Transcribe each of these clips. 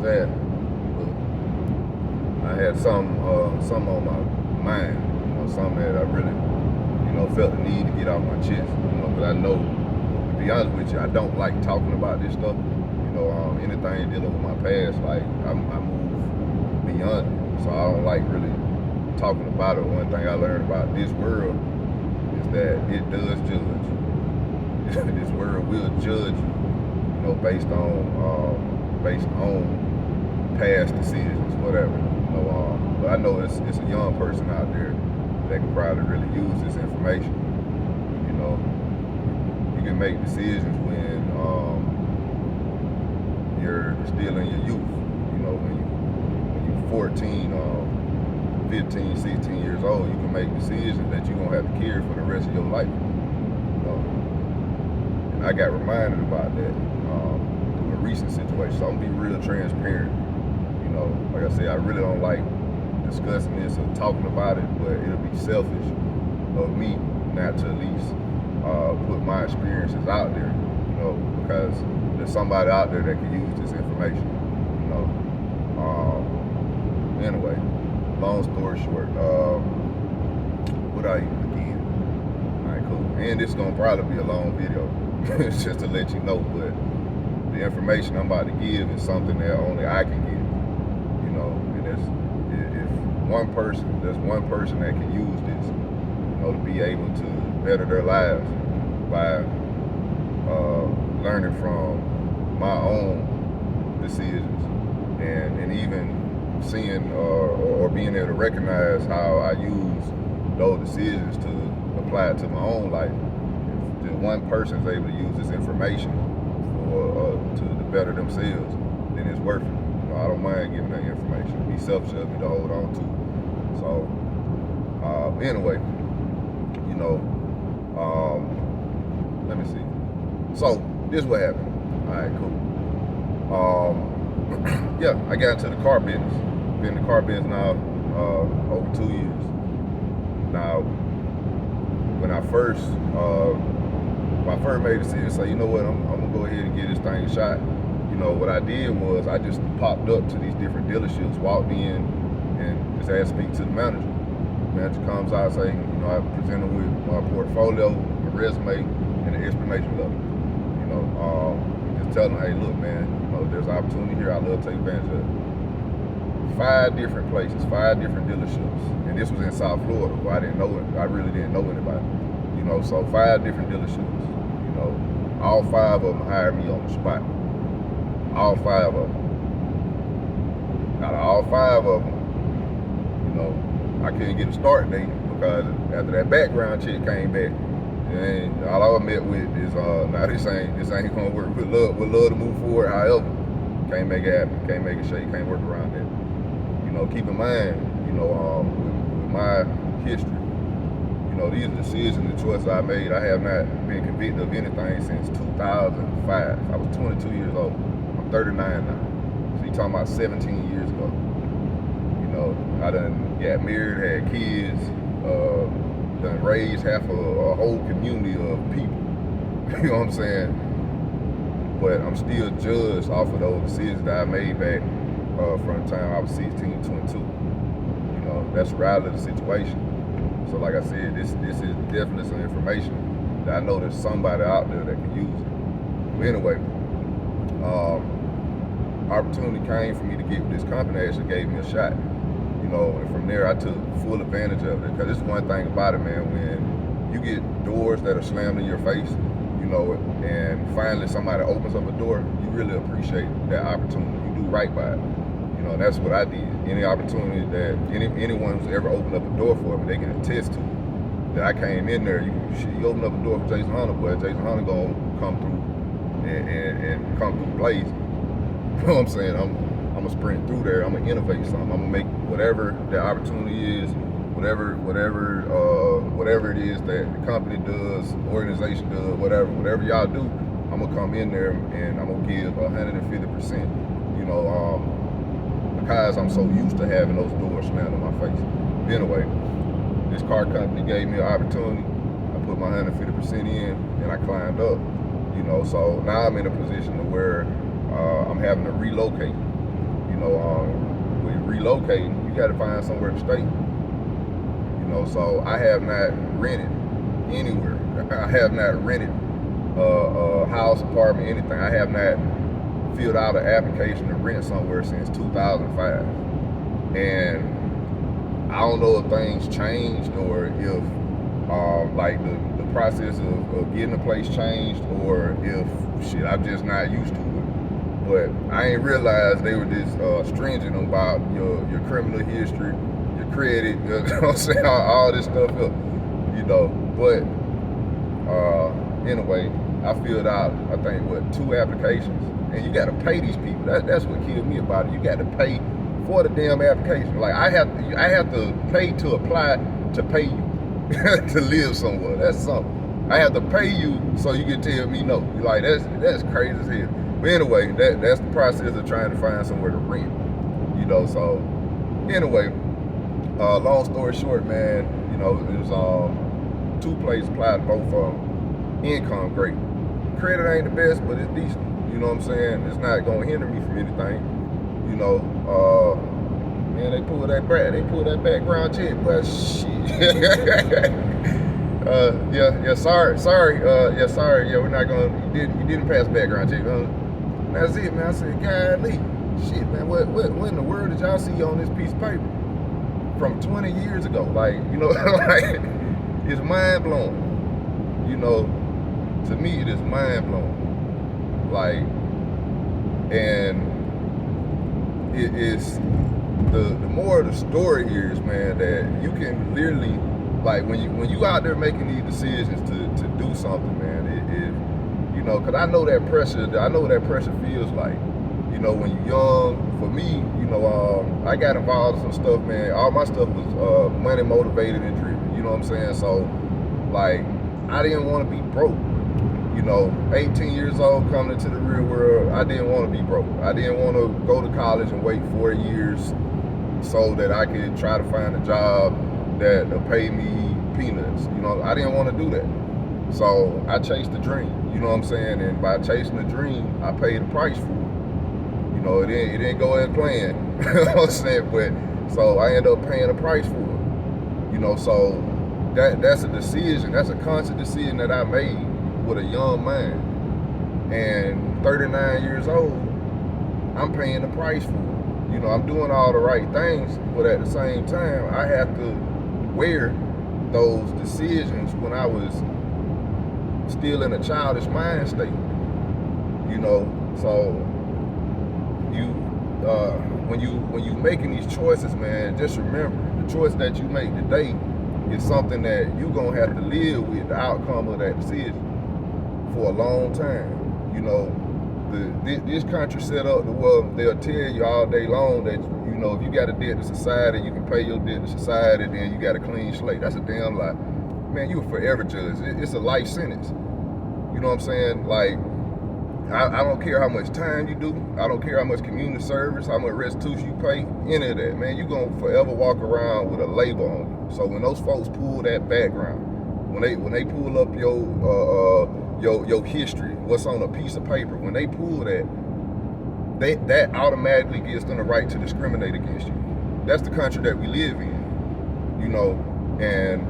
was at, but I had some on my mind, something that I really, felt the need to get off my chest, because I know, to be honest with you, I don't like talking about this stuff. Anything dealing with my past, like I move beyond it, so I don't like really talking about it. One thing I learned about this world is that it does judge. This world will judge you, based on past decisions, whatever. But I know it's a young person out there that can probably really use this information. You can make decisions when you're still in your youth. When you're 14, 15, 16 years old, you can make decisions that you're gonna have to carry for the rest of your life. And I got reminded about that through a recent situation. So I'm gonna be real transparent. Like I said, I really don't like discussing this or talking about it, but it'll be selfish of me not to at least put my experiences out there, because there's somebody out there that can use this information. Anyway, long story short, what I even begin? All right, cool. And this is gonna probably be a long video, just to let you know. But the information I'm about to give is something that only I can give. And there's one person that can use this, to be able to better their lives by learning from my own decisions and even seeing or being able to recognize how I use those decisions to apply it to my own life. If just one person is able to use this information to better themselves, then it's worth it. I don't mind giving that information. It'd be selfish of me to hold on to. So anyway, let me see. So this is what happened. All right, cool. Yeah, I got into the car business. Been in the car business now over 2 years. Now, when I first made a decision, say, you know what, I'm gonna go ahead and give this thing a shot. What I did was I just popped up to these different dealerships, walked in, and just asked to speak to the manager. The manager comes out saying, I presented with my portfolio, my resume, and an explanation letter. Just tell them, hey, look, man, there's an opportunity here. I'd love to take advantage of it. 5 different places, 5 different dealerships, and this was in South Florida, where I didn't know it. I really didn't know anybody. So 5 different dealerships. All 5 of them hired me on the spot. All 5 of them. Out of all 5 of them, I couldn't get a start date because after that background check came back, and all I met with is, now this ain't gonna work. We'd love to move forward. However, can't make it happen. Can't make it shake. Can't work around that. Keep in mind, with my history, these are decisions and choices I made. I have not been convicted of anything since 2005. I was 22 years old. 39 now. So you talking about 17 years ago. I done got married, had kids, done raised half a whole community of people. You know what I'm saying? But I'm still judged off of those decisions that I made back from the time I was 16 to 22. That's rather the situation. So like I said, this is definitely some information that I know there's somebody out there that can use it. But anyway, opportunity came for me to get with this company. They actually gave me a shot, and from there I took full advantage of it. Because this is one thing about it, man, when you get doors that are slammed in your face, and finally somebody opens up a door, you really appreciate that opportunity. You do right by it. And that's what I did. Any opportunity that anyone who's ever opened up a door for me, they can attest to that I came in there. You open up a door for Jason Hunter, boy, Jason Hunter gonna come through and come through blazing. You know what I'm saying? I'm gonna sprint through there. I'm gonna innovate something. I'm gonna make whatever the opportunity is, whatever it is that the company does, organization does, whatever y'all do, I'm gonna come in there and I'm gonna give 150%. Because I'm so used to having those doors slammed in my face. Anyway, this car company gave me an opportunity. I put my 150% in and I climbed up. So now I'm in a position to where I'm having to relocate. When you relocating, you got to find somewhere to stay. So I have not rented anywhere. I have not rented a house, apartment, anything. I have not filled out an application to rent somewhere since 2005. And I don't know if things changed or if like the process of getting a place changed, or if shit, I'm just not used to it. But I ain't realized they were this stringent about your criminal history, your credit, you know what I'm saying, all this stuff up, But anyway, I filled out, I think, 2 applications, and you got to pay these people. That's what killed me about it. You got to pay for the damn application. Like I have to pay to apply to pay you to live somewhere. That's something. I have to pay you so you can tell me no. Like that's crazy as hell. But anyway, that's the process of trying to find somewhere to rent. So anyway, long story short, man, it was 2 places, applied to both of them. Income great. Credit ain't the best, but it's decent. You know what I'm saying? It's not gonna hinder me from anything. Man, they pulled that background check, but shit. Sorry, we're not gonna. You didn't pass background check. That's it, man. I said, golly, shit, man. What in the world did y'all see on this piece of paper from 20 years ago? Like, like it's mind blowing. To me, it is mind blowing. Like, and it is the more of the story here is, man, that you can literally, like, when you out there making these decisions to do something, man, because I know that pressure. I know what that pressure feels like. When you're young. For me, I got involved in some stuff, man. All my stuff was money motivated and driven. You know what I'm saying? So, like, I didn't want to be broke. 18 years old, coming into the real world, I didn't want to be broke. I didn't want to go to college and wait 4 years so that I could try to find a job that would pay me peanuts. I didn't want to do that. So I chased the dream, you know what I'm saying? And by chasing the dream, I paid the price for it. It didn't go as planned, you know what I'm saying? But so I ended up paying the price for it. So that's a decision. That's a conscious decision that I made with a young mind. And 39 years old, I'm paying the price for it. I'm doing all the right things, but at the same time, I have to wear those decisions when I was still in a childish mind state. So when you making these choices, man, just remember the choice that you make today is something that you're gonna have to live with the outcome of that decision for a long time. This country set up the world. They'll tell you all day long that if you got a debt to society, you can pay your debt to society, then you got a clean slate. That's a damn lie, man. You a forever judge. It's a life sentence. You know what I'm saying? Like, I don't care how much time you do. I don't care how much community service, how much restitution you pay, any of that, man. You're gonna forever walk around with a label on you. So when those folks pull that background, when they pull up your history, what's on a piece of paper, when they pull that automatically gives them the right to discriminate against you. That's the country that we live in, and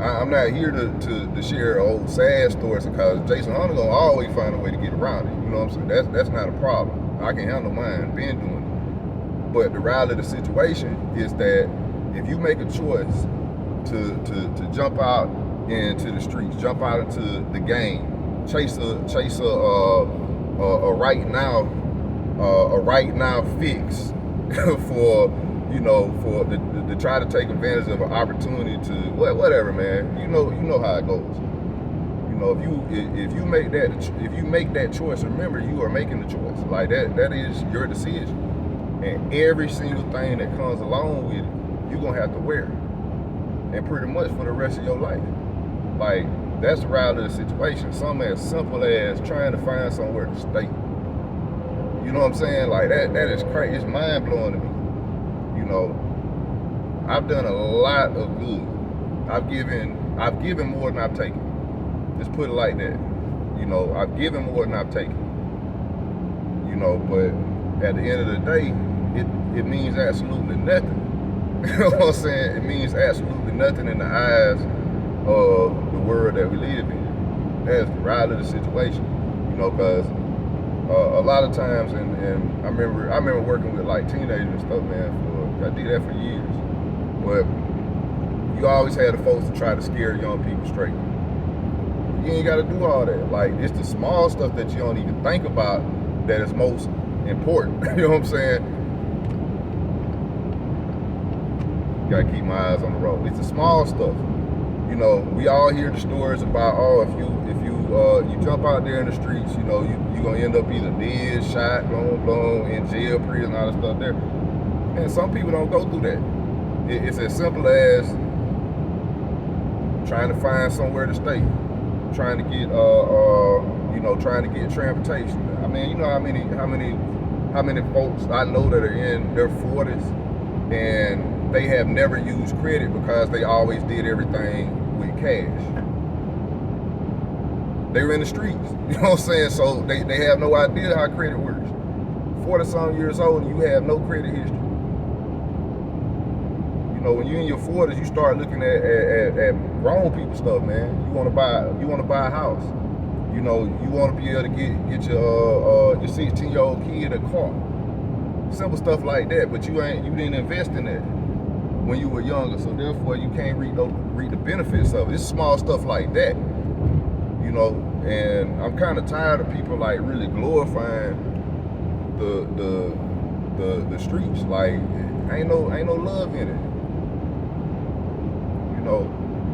I'm not here to share old sad stories, because Jason Hunter gonna always find a way to get around it. You know what I'm saying? That's not a problem. I can handle mine, been doing it. But the reality of the situation is that if you make a choice to jump out into the streets, jump out into the game, chase a right now fix for to try to take advantage of an opportunity to whatever, man. You know how it goes. If you make that choice, remember, you are making the choice. Like that is your decision, and every single thing that comes along with it, you're gonna have to wear, and pretty much for the rest of your life. Like, that's the reality of the situation. Something as simple as trying to find somewhere to stay. You know what I'm saying? Like, that is crazy. It's mind blowing to me. I've done a lot of good. I've given more than I've taken. Just put it like that. I've given more than I've taken. But at the end of the day, it means absolutely nothing. You know what I'm saying? It means absolutely nothing in the eyes of the world that we live in. That's the reality of the situation. You know, because a lot of times, and I remember working with like teenagers and stuff, man. I did that for years, but you always had the folks to try to scare young people straight. You ain't got to do all that. Like, it's the small stuff that you don't even think about that is most important. You know what I'm saying? Gotta keep my eyes on the road. It's the small stuff. You know, we all hear the stories about, oh, if you jump out there in the streets, you know, you gonna end up either dead, shot, blown, in jail, prison, all that stuff there. And some people don't go through that. It's as simple as trying to find somewhere to stay, trying to get trying to get transportation. I mean, you know how many folks I know that are in their 40s and they have never used credit because they always did everything with cash. They were in the streets, you know what I'm saying? So they have no idea how credit works. 40-some years old and you have no credit history. You know, when you're in your 40s, you start looking at grown people stuff, man. You want to buy a house. You know, you want to be able to get your 16-year-old kid a car. Simple stuff like that, but you didn't invest in that when you were younger, so therefore you can't reap the benefits of it. It's small stuff like that, you know. And I'm kind of tired of people like really glorifying the streets. Like, ain't no love in it. You know,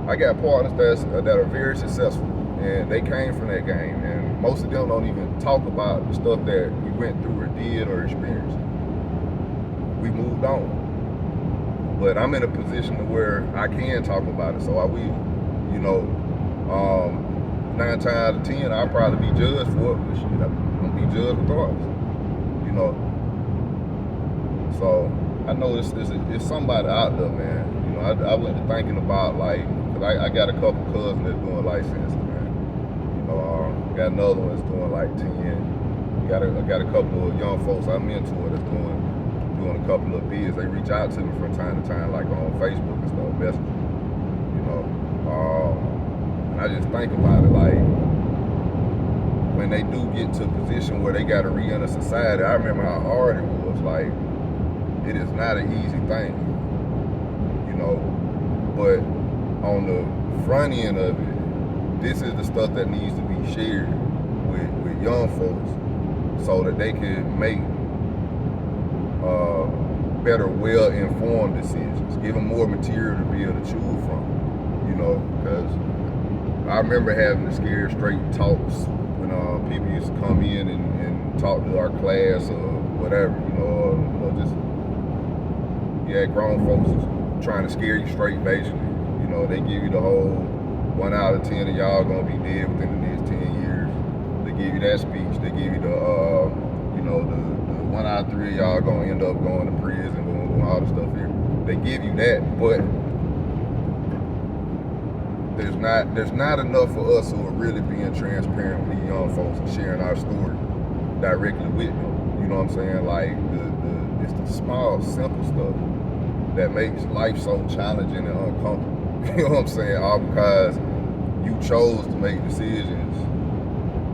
I got partners that are very successful, and they came from that game, and most of them don't even talk about the stuff that we went through or did or experienced. We moved on. But I'm in a position to where I can talk about it, so I will. You know, 9 times out of 10, I'll probably be judged for it, but shit, I'm gonna be judged regardless. You know, so I know it's somebody out there, man. You know, I went to thinking about, like, cause I got a couple cousins that's doing license, man. You know, got another one that's doing like 10. I got a couple of young folks I mentor that's doing a couple of bids. They reach out to me from time to time, like on Facebook and stuff, messaging. You know, and I just think about it, like, when they do get to a position where they got to re-enter society, I remember how hard it was. Like, it is not an easy thing, you know. But on the front end of it, this is the stuff that needs to be shared with young folks so that they can make better, well-informed decisions. Give them more material to be able to choose from, you know, because I remember having the scared straight talks when people used to come in and talk to our class or whatever, you know, just, you had grown folks trying to scare you straight, basically. You know, they give you the whole 1 out of 10 of y'all gonna be dead within the next 10 years. They give you that speech. They give you the, you know, the 1 out of 3 of y'all gonna end up going to prison, doing all the stuff here. They give you that, but there's not enough for us who are really being transparent with these young folks and sharing our story directly with them. You know what I'm saying? Like, it's the small, simple stuff that makes life so challenging and uncomfortable. You know what I'm saying? All because you chose to make decisions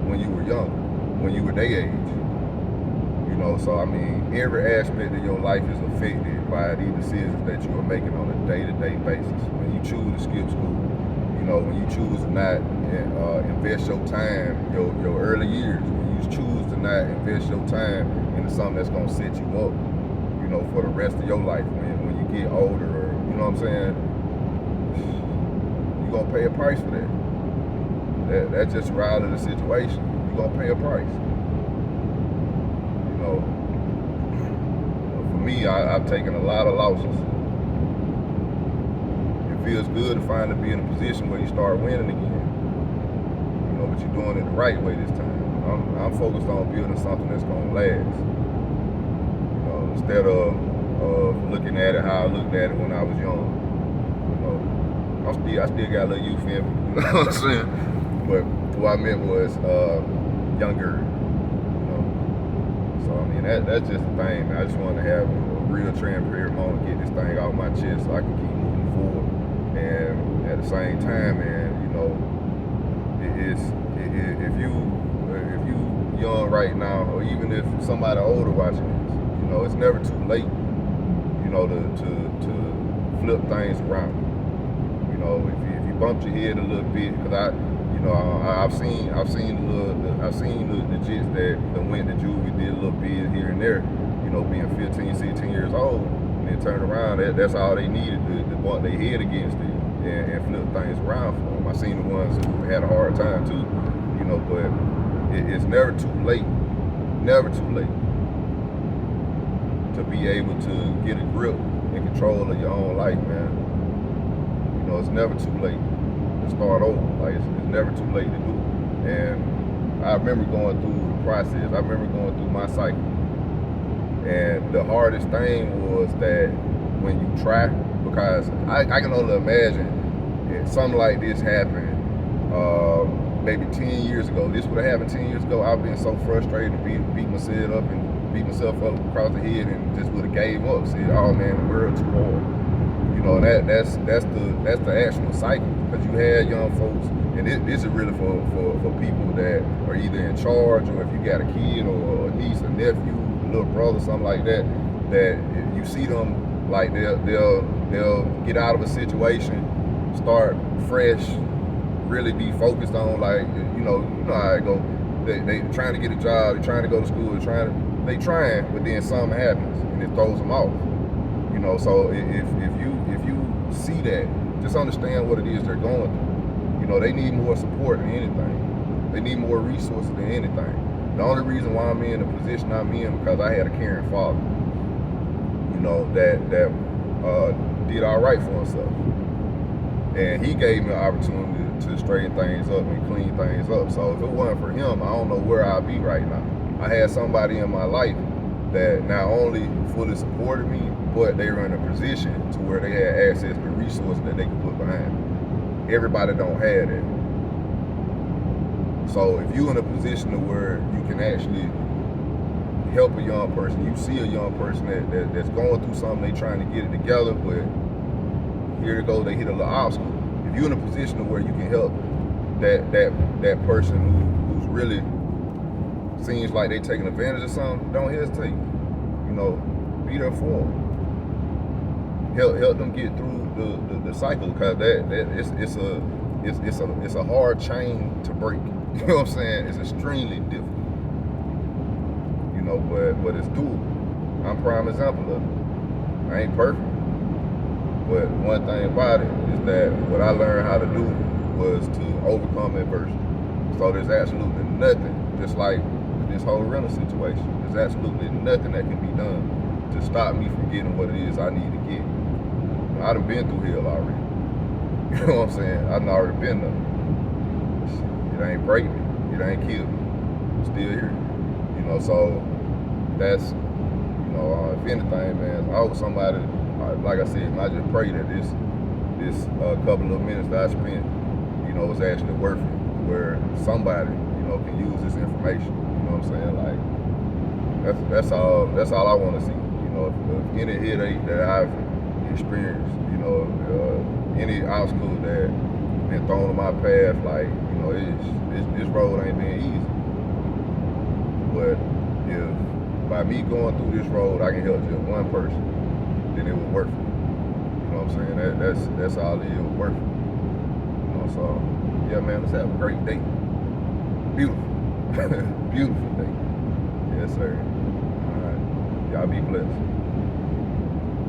when you were young, when you were their age. You know, so I mean, every aspect of your life is affected by these decisions that you are making on a day-to-day basis. When you choose to skip school, you know, when you choose to not invest your time, your early years, when you choose to not invest your time into something that's gonna set you up, you know, for the rest of your life when you get older, or, you know what I'm saying? You're gonna pay a price for that. That's just right of the situation. You're gonna pay a price. You know, for me, I've taken a lot of losses. It feels good to finally be in a position where you start winning again. You know, but you're doing it the right way this time. I'm focused on building something that's gonna last. You know, instead of looking at it how I looked at it when I was young. You know, I still got a little youth in me. You know what I'm saying? But what I meant was younger. You know, so I mean that's just the thing, man. I just want to have real transparent moment, get this thing out of my chest so I can keep moving forward. And at the same time, man, you know, if you young right now, or even if somebody older watching this, you know, it's never too late, you know, to flip things around. You know, if you bumped your head a little bit, because I've seen the jits that went to juvie, did a little bit here and there, you know, being 15, 16 years old, and then turned around. That's all they needed to bump their head against it and flip things around for them. I seen the ones who had a hard time too, you know, but it's never too late to be able to get a grip and control of your own life, man. You know, it's never too late to start over. Like, it's never too late to do it. And I remember going through the process. I remember going through my cycle. And the hardest thing was that when you try, because I can only imagine if something like this happened maybe 10 years ago. This would have happened 10 years ago. I've been so frustrated to beat myself up across the head and just would have gave up. Said, oh man, the world's too hard. You know, that's the actual cycle. Because you had young folks, and this is really for people that are either in charge, or if you got a kid or a niece, a nephew, a little brother, something like that, that you see them like they'll get out of a situation, start fresh, really be focused on, like, you know how it go. They trying to get a job, they trying to go to school, they trying, but then something happens and it throws them off. You know, so if you see that, just understand what it is they're going through. You know, they need more support than anything. They need more resources than anything. The only reason why I'm in the position I'm in because I had a caring father, you know, that did all right for himself. And he gave me an opportunity to straighten things up and clean things up. So if it wasn't for him, I don't know where I'd be right now. I had somebody in my life that not only fully supported me, but they were in a position to where they had access to resources that they could put behind me. Everybody don't have that. So if you're in a position to where you can actually help a young person, you see a young person that's going through something, they trying to get it together, but here they go, they hit a little obstacle. If you're in a position to where you can help that person who's really seems like they taking advantage of something, don't hesitate. You know, be there for them. Help them get through the cycle, because it's a hard chain to break. You know what I'm saying? It's extremely difficult. You know, but it's doable. I'm a prime example of it. I ain't perfect. But one thing about it is that what I learned how to do was to overcome adversity. So there's absolutely nothing, just like this whole rental situation, there's absolutely nothing that can be done to stop me from getting what it is I need to get. I done been through hell already. You know what I'm saying? I done already been there. It ain't break me. It ain't kill me. I'm still here. You know, so that's, you know, if anything, man, I hope somebody, like I said, I just pray that this couple of minutes that I spent, you know, was actually worth it, where somebody, you know, can use this information. You know what I'm saying? Like, that's all I want to see. You know, if any headache that I've experienced, you know, any obstacle that been thrown on my path, like, you know, this road ain't been easy. But if by me going through this road, I can help just one person, then it was worth it. You know what I'm saying? That's all it was worth it. You know, so yeah, man, let's have a great day. Beautiful. Beautiful day. Yes, sir. All right. Y'all be blessed.